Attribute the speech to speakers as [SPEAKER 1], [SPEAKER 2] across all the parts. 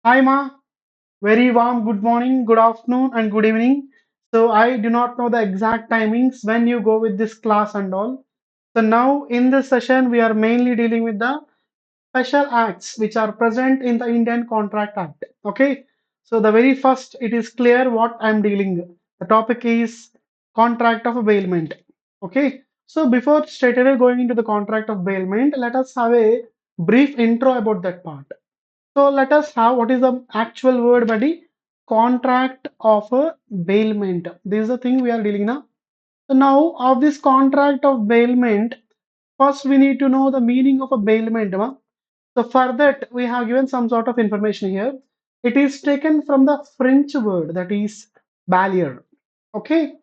[SPEAKER 1] Hi, Ma. Very warm good morning, good afternoon, and good evening. So, I do not know the exact timings when you go with this class and all. So, now in this session, we are mainly dealing with the special acts which are present in the Indian Contract Act. Okay. So, the very first, it is clear what I'm dealing with. The topic is contract of bailment. Okay. So, before straight away going into the contract of bailment, let us have a brief intro about that part. So let us have what is the actual word, buddy? Contract of a bailment. This is the thing we are dealing now. So now of this contract of bailment, first we need to know the meaning of a bailment. So for that we have given some sort of information here. It is taken from the French word that is baillier. Okay,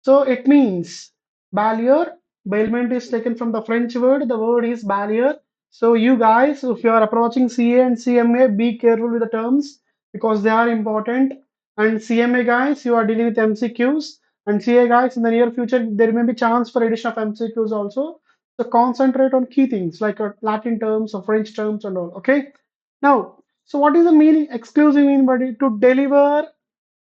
[SPEAKER 1] so it means baillier. Bailment is taken from the French word. The word is baillier. So you guys, if you are approaching CA and CMA, be careful with the terms because they are important. And CMA guys, you are dealing with MCQs, and CA guys, in the near future there may be chance for addition of MCQs also. So concentrate on key things like Latin terms or French terms and all. Okay. Now, so what is the meaning? Exclusive mean, buddy? To deliver.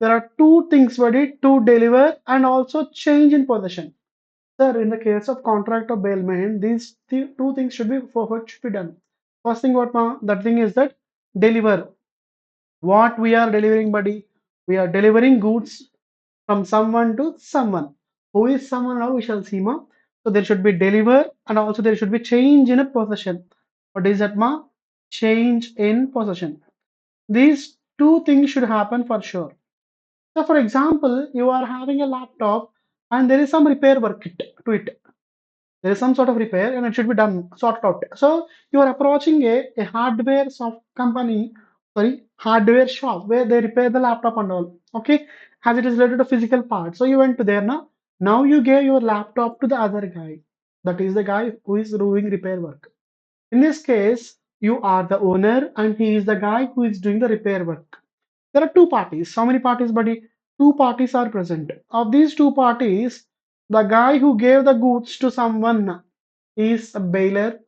[SPEAKER 1] There are two things, buddy. To deliver and also change in possession. Sir, in the case of contract of bailment, these two things should be for what should be done. First thing, what that thing is that deliver. What we are delivering, buddy? We are delivering goods from someone to someone. Who is someone now? We shall see, ma. So there should be deliver and also there should be change in a possession. What is that, ma? Change in possession. These two things should happen for sure. So, for example, you are having a laptop and there is some repair work to it. There is some sort of repair and it should be done, sorted out. So, you are approaching a hardware soft company, sorry, hardware shop where they repair the laptop and all. Okay, as it is related to physical part. So, you went to there now. Now, you gave your laptop to the other guy. That is the guy who is doing repair work. In this case, you are the owner and he is the guy who is doing the repair work. There are two parties. How many parties, buddy? Two parties are present. Of these two parties, the guy who gave the goods to someone is a bailer,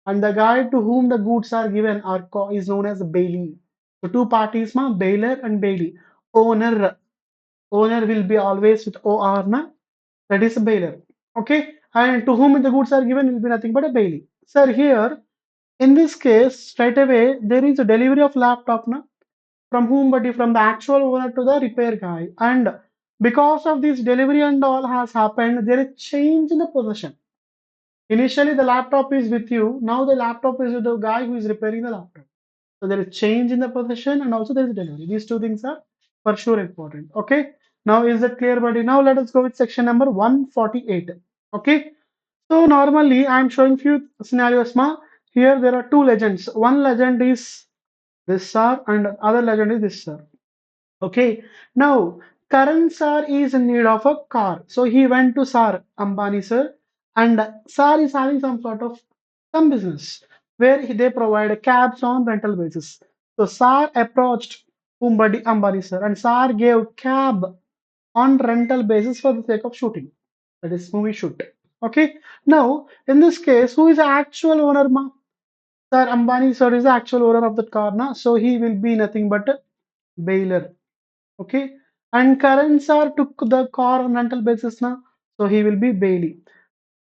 [SPEAKER 1] and the guy to whom the goods are given is known as a bailee. The two parties, bailer and bailee. Owner, owner will be always with OR, that is a bailer. Okay, and to whom the goods are given will be nothing but a bailee. Sir, here in this case, straight away there is a delivery of laptop, from whom, but from the actual owner to the repair guy. And because of this delivery and all has happened, there is change in the possession. Initially, the laptop is with you. Now the laptop is with the guy who is repairing the laptop. So there is change in the possession and also there is delivery. These two things are for sure important. Okay. Now is that clear, buddy? Now let us go with section number 148. Okay. So normally I am showing few scenarios. Here there are two legends. One legend is this sir and other legend is this sir. Okay, now Karan sir is in need of a car. So he went to Sir Ambani sir, and sir is having some sort of some business where they provide cabs on rental basis. So sir approached Umbadi Ambani sir, and sir gave cab on rental basis for the sake of shooting. That is movie shoot. Okay, now in this case, who is the actual owner? Sir Ambani sir is the actual owner of that car, so he will be nothing but a bailer. Okay, and Karan sir took the car on rental basis now, so he will be Bailey.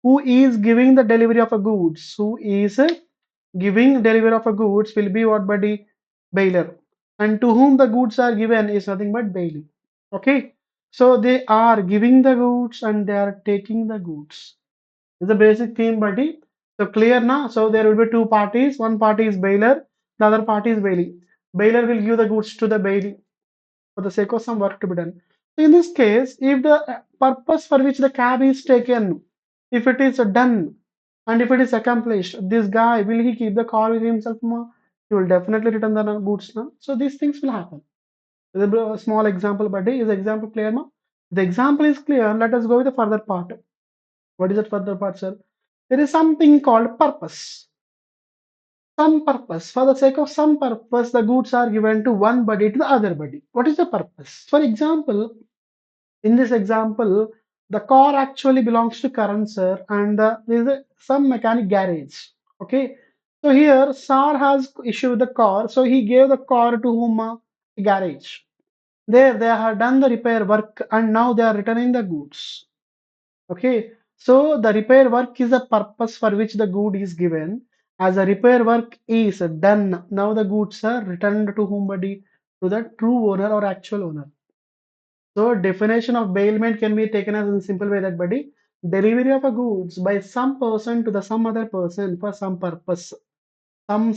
[SPEAKER 1] Who is giving the delivery of a goods? Who is giving delivery of a goods will be what, buddy? Bailer. And to whom the goods are given is nothing but Bailey. Okay, so they are giving the goods and they are taking the goods. This is the basic theme, buddy. So clear now. So there will be two parties. One party is Bailer, the other party is Bailey. Bailer will give the goods to the Bailey for the sake of some work to be done. So in this case, if the purpose for which the cab is taken, if it is done and if it is accomplished, this guy will he keep the car with himself more? He will definitely return the goods now. So these things will happen. A small example, but is the example clear now? The example is clear. Let us go with the further part. What is that further part, sir? There is something called purpose. Some purpose. For the sake of some purpose, the goods are given to one body to the other body. What is the purpose? For example, in this example, the car actually belongs to Karan sir, and there is some mechanic garage. Okay, So here, Sar has issued the car. So he gave the car to whom? Garage. There, they have done the repair work and now they are returning the goods. Okay. So the repair work is the purpose for which the good is given. As the repair work is done, now the goods are returned to whom, buddy? To the true owner or actual owner. So definition of bailment can be taken as in simple way that, buddy, delivery of a goods by some person to the some other person for some purpose. Some.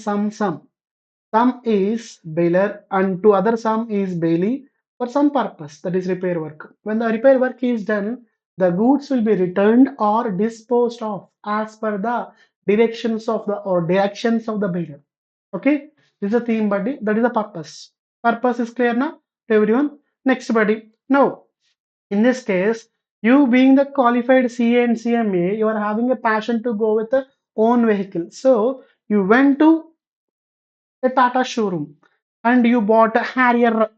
[SPEAKER 1] Some is bailer and to other some is bailey for some purpose, that is repair work. When the repair work is done, the goods will be returned or disposed of as per the directions of the bailer. Okay, this is a theme, buddy. That is the purpose. Purpose is clear now to everyone. Next, buddy. Now, in this case, you being the qualified CA and CMA, you are having a passion to go with a own vehicle. So you went to a Tata showroom and you bought a Harrier.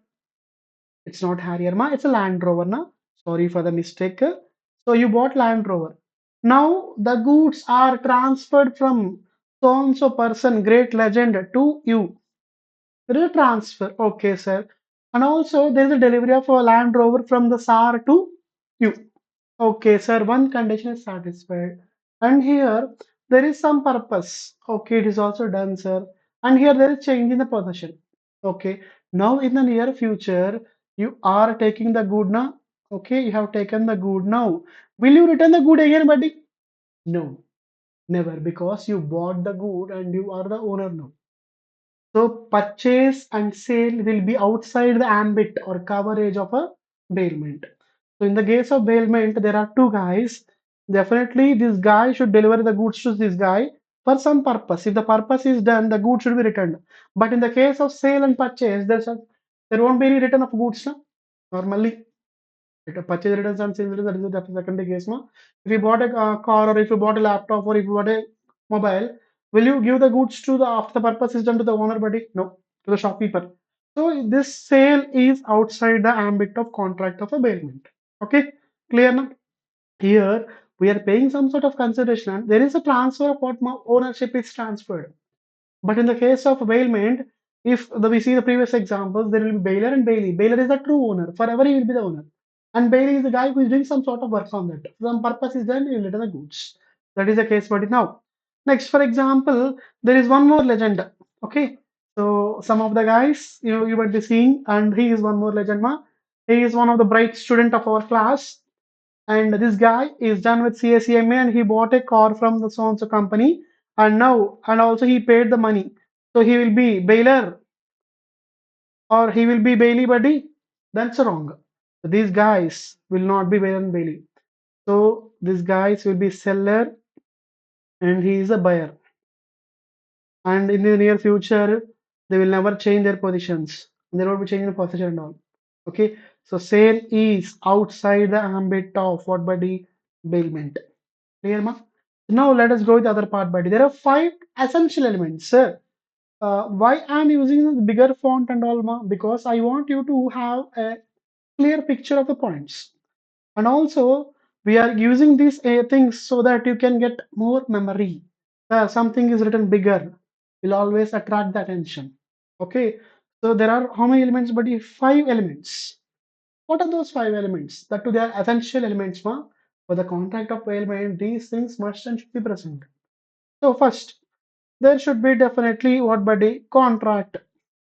[SPEAKER 1] It's not Harrier, ma. It's a Land Rover, na. Sorry for the mistake. So you bought Land Rover. Now the goods are transferred from so and so person, great legend, to you. There is a transfer. Okay, sir. And also there is a delivery of a Land Rover from the SAR to you. Okay, sir, one condition is satisfied. And here there is some purpose. Okay, it is also done, sir. And here there is change in the possession. Okay, now in the near future, you are taking the good now. Okay, you have taken the good now. Will you return the good again, buddy? No, never, because you bought the good and you are the owner now. So purchase and sale will be outside the ambit or coverage of a bailment. So in the case of bailment, there are two guys. Definitely, this guy should deliver the goods to this guy for some purpose. If the purpose is done, the goods should be returned. But in the case of sale and purchase, there won't be any return of goods. No? Normally, purchase returns and sales returns, that is the secondary case. No? If you bought a car or if you bought a laptop or if you bought a mobile, will you give the goods to the after the purpose is done to the owner, buddy? No, to the shopkeeper. So this sale is outside the ambit of contract of a bailment. Okay, clear now? Here we are paying some sort of consideration. There is a transfer of what ownership is transferred. But in the case of bailment, if we see the previous examples, there will be bailer and bailey. Bailer is the true owner. Forever he will be the owner. And bailey is the guy who is doing some sort of work on that. Some purpose is done, he will return the goods. That is the case for it now. Next, for example, there is one more legend. Okay. So some of the guys you might be seeing, and he is one more legend. He is one of the bright student of our class. And this guy is done with CACMA and he bought a car from the so and so company and now and also he paid the money. So he will be bailer or he will be bailey, buddy. That's wrong. So these guys will not be bailer and bailey. So these guys will be seller and he is a buyer. And in the near future, they will never change their positions. They will not be changing the position and all. Okay. So sale is outside the ambit of what, buddy? Bailment. Clear, ma? Now let us go with the other part, buddy. There are five essential elements, sir. Why I'm using the bigger font and all, ma? Because I want you to have a clear picture of the points. And also, we are using these things so that you can get more memory. Something is written bigger will always attract the attention. Okay. So there are how many elements, buddy? Five elements. What are those five elements? That to they are essential elements, ma. For the contract of bailment, these things must and should be present. So first, there should be definitely what, buddy? Contract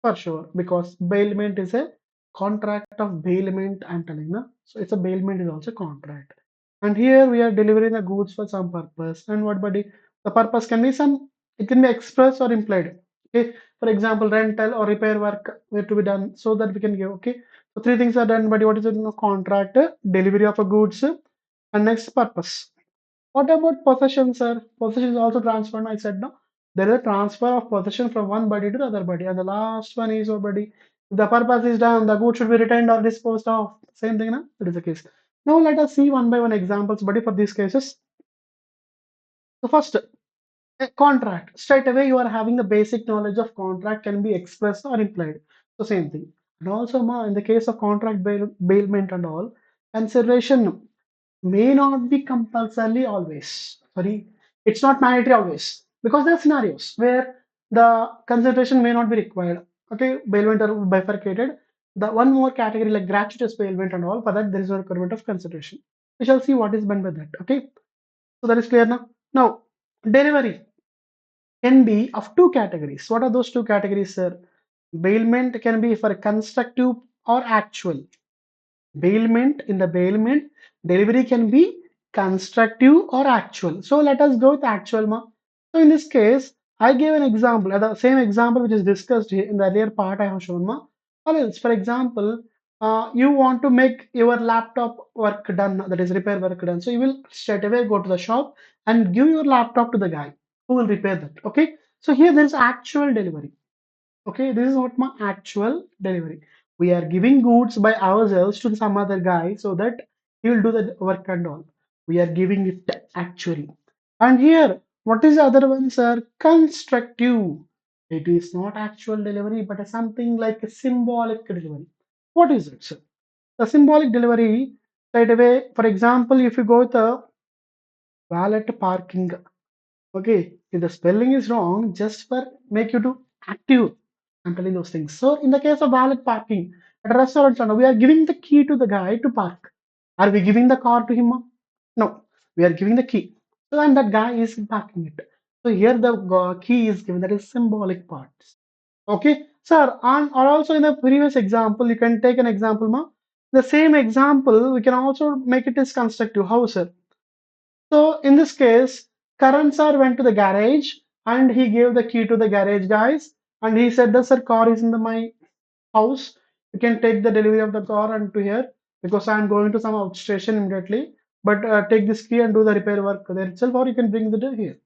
[SPEAKER 1] for sure, because bailment is a contract of bailment. I'm telling you, so it's a bailment is also contract. And here we are delivering the goods for some purpose. And what, buddy? The purpose can be some. It can be express or implied. Okay. For example, rental or repair work were to be done so that we can give. Okay. So three things are done, buddy. What is it? Contract, delivery of a goods, and next purpose. What about possession, sir? Possession is also transferred. I said no. There is a transfer of possession from one body to the other body. And the last one is what, body? If the purpose is done, the good should be returned or disposed of. Same thing, no? That is the case. Now let us see one by one examples, buddy, for these cases. So first, a contract. Straight away, you are having the basic knowledge of contract can be expressed or implied. So same thing. And also, in the case of contract bailment and all, consideration may not be compulsorily always. Sorry, it's not mandatory always. because there are scenarios where the consideration may not be required. Okay, bailment are bifurcated. The one more category like gratuitous bailment and all, for that there is no requirement of consideration. We shall see what is meant by that. Okay, so that is clear now. Now, delivery can be of two categories. What are those two categories, sir? Bailment can be for constructive or actual. Bailment, in the bailment, delivery can be constructive or actual. So let us go with actual. So in this case, I gave an example, the same example which is discussed here in the earlier part I have shown. Or else, for example, you want to make your laptop work done, that is repair work done. So you will straight away go to the shop and give your laptop to the guy who will repair that. Okay. So here there is actual delivery. Okay, this is not my actual delivery. We are giving goods by ourselves to some other guy so that he will do the work and all. We are giving it actually. And here, what is the other one, sir? Constructive. It is not actual delivery, but something like a symbolic delivery. What is it, sir? The symbolic delivery, right away, for example, if you go with a valet parking. Okay, if the spelling is wrong, just for make you to active. I'm telling those things. So in the case of valet parking at a restaurant, we are giving the key to the guy to park. Are we giving the car to him? No, we are giving the key. So and that guy is parking it. So here the key is given. That is symbolic parts. Okay, sir. And or also in the previous example, you can take an example, ma. The same example, we can also make it as constructive. How, sir? So in this case, Karan sir went to the garage and he gave the key to the garage guys and he said that sir car is in my house. You can take the delivery of the car and to here because I am going to some outstation immediately. But take this key and do the repair work there itself, or you can bring the here.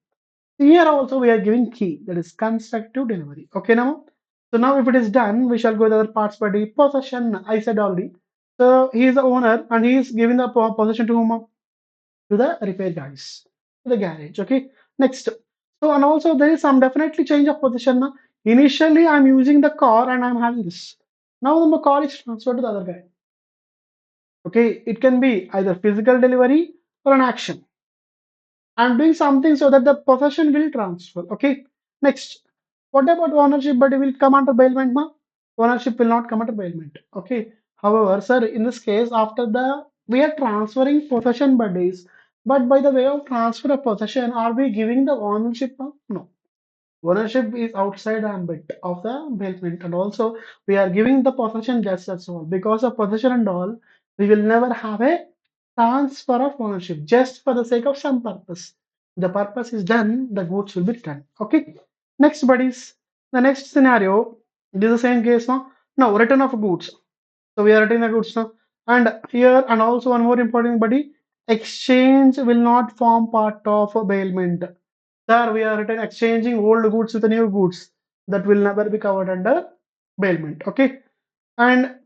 [SPEAKER 1] Here also we are giving key, that is constructive delivery. Okay now. So now if it is done, we shall go to the other parts by the possession. I said already. So he is the owner and he is giving the possession to whom? To the repair guys, to the garage. Okay. Next. So and also there is some definitely change of position. Now. Initially I'm using the car and I'm having this. Now the car is transferred to the other guy. Okay. It can be either physical delivery or an action. I'm doing something so that the possession will transfer. Okay. Next. What about ownership? But it will come under bailment. Ma? Ownership will not come under bailment. Okay. However, sir, in this case, after the we are transferring possession bodies, but by the way of transfer of possession, are we giving the ownership? Ma? No. Ownership is outside the ambit of the bailment, and also we are giving the possession just as well. Because of possession and all, we will never have a transfer of ownership just for the sake of some purpose. The purpose is done, the goods will be returned. Okay. Next, buddies. The next scenario, this is the same case now. Now, return of goods. So we are returning the goods now. And here, and also one more important buddy, exchange will not form part of a bailment. Sir, we are written exchanging old goods with the new goods. That will never be covered under bailment. Okay. And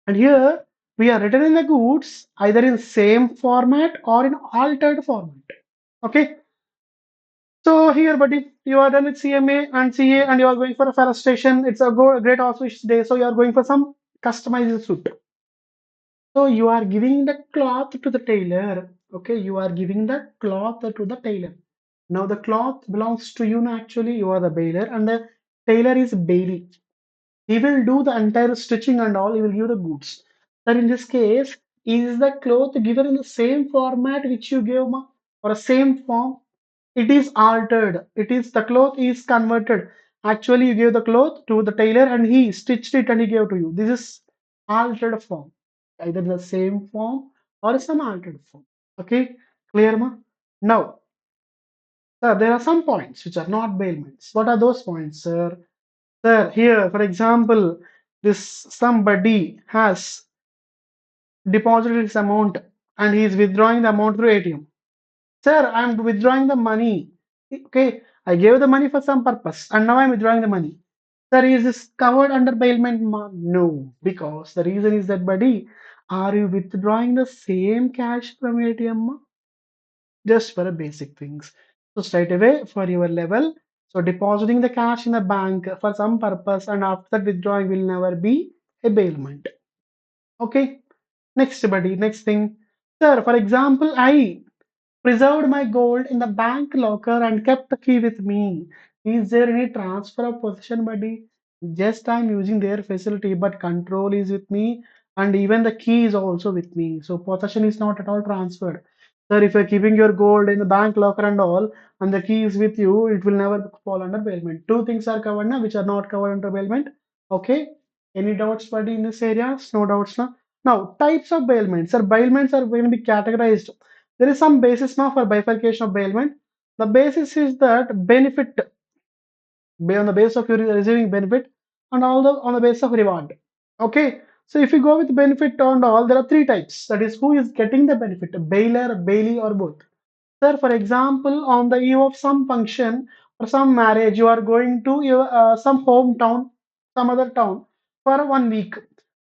[SPEAKER 1] and here we are returning the goods either in same format or in altered format. Okay. So here, buddy, you are done with CMA and CA and you are going for a fellow station. It's a great auspicious day. So you are going for some customized suit. So you are giving the cloth to the tailor. Okay, you are giving the cloth to the tailor. Now the cloth belongs to you. Now, actually, you are the baler, and the tailor is Bailey. He will do the entire stitching and all. He will give the goods. But in this case, is the cloth given in the same format which you gave, ma, or a same form? It is altered. It is the cloth is converted. Actually, you gave the cloth to the tailor and he stitched it and he gave to you. This is altered form, either the same form or some altered form. Okay, clear, ma? Now, sir, there are some points which are not bailments. What are those points, sir? Sir, here, for example, this somebody has deposited his amount and he is withdrawing the amount through ATM. Sir, I'm withdrawing the money. Okay, I gave the money for some purpose and now I'm withdrawing the money. Sir, is this covered under bailment? No, because the reason is that, buddy, are you withdrawing the same cash from ATM? Just for a basic things. So straight away for your level, so depositing the cash in the bank for some purpose and after that withdrawing will never be a bailment. Okay. Next, buddy, next thing. Sir, for example, I preserved my gold in the bank locker and kept the key with me. Is there any transfer of possession, buddy? Just I'm using their facility, but control is with me, and even the key is also with me. So possession is not at all transferred. Sir, if you're keeping your gold in the bank locker and all, and the key is with you, it will never fall under bailment. Two things are covered now, which are not covered under bailment. Okay. Any doubts, buddy, in this area? No doubts now. Now, types of bailments. Sir, bailments are going to be categorized. There is some basis now for bifurcation of bailment. The basis is that benefit on the basis of your receiving benefit and all the on the basis of reward. Okay. So if you go with benefit and all, there are three types. That is, who is getting the benefit, bailer, bailee, or both. Sir, for example, on the eve of some function or some marriage, you are going to your some hometown, some other town for 1 week,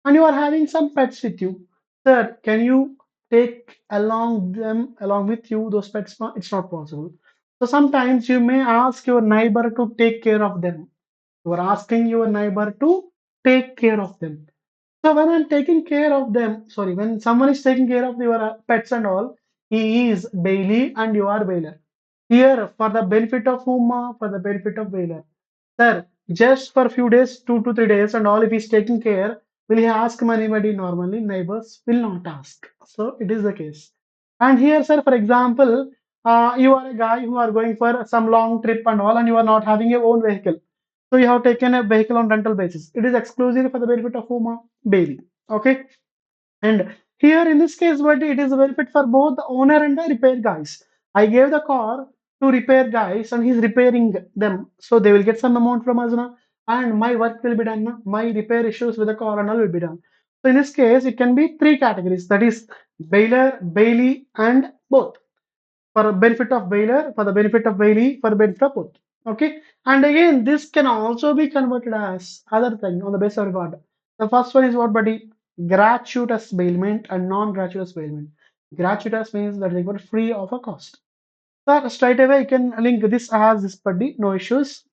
[SPEAKER 1] and you are having some pets with you. Sir, can you take along them along with you those pets? It's not possible. So sometimes you may ask your neighbor to take care of them. You are asking your neighbor to take care of them. So when I'm taking care of them, sorry, when someone is taking care of your pets and all, he is Bailey and you are Bailey. Here, for the benefit of whom? For the benefit of Bailey. Sir, just for a few days, 2 to 3 days, and all, if he's taking care, will he ask anybody normally? Neighbors will not ask. So it is the case. And here, sir, for example, you are a guy who are going for some long trip and all, and you are not having your own vehicle. So you have taken a vehicle on rental basis. It is exclusive for the benefit of whom? Bailey. Okay. And here in this case, but it is a benefit for both the owner and the repair guys. I gave the car to repair guys and he's repairing them. So they will get some amount from us now, and my work will be done now. My repair issues with the car and all will be done. So in this case, it can be three categories. That is bailer, Bailey, and both for the benefit of Baylor, for the benefit of Bailey, for the benefit of both. Okay, and again, this can also be converted as other thing on the basis of reward. The first one is what, buddy? Gratuitous bailment and non-gratuitous bailment. Gratuitous means that they were free of a cost. So straight away you can link this as this, buddy, no issues.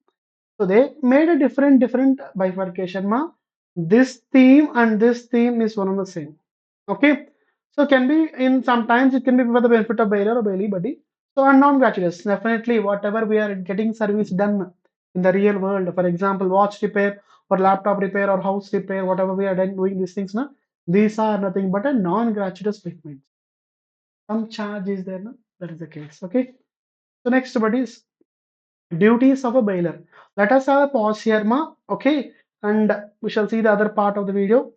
[SPEAKER 1] So they made a different bifurcation. Ma, this theme and this theme is one and the same. Okay. So can be in sometimes it can be for the benefit of Bailey or Bailey buddy. So and non-gratuitous. Definitely whatever we are getting service done in the real world. For example, watch repair or laptop repair or house repair, whatever we are doing these things now. These are nothing but a non-gratuitous payment. Some charge is there, no? That is the case. Okay. So next buddies, duties of a bailer. Let us have a pause here, ma. Okay. And we shall see the other part of the video.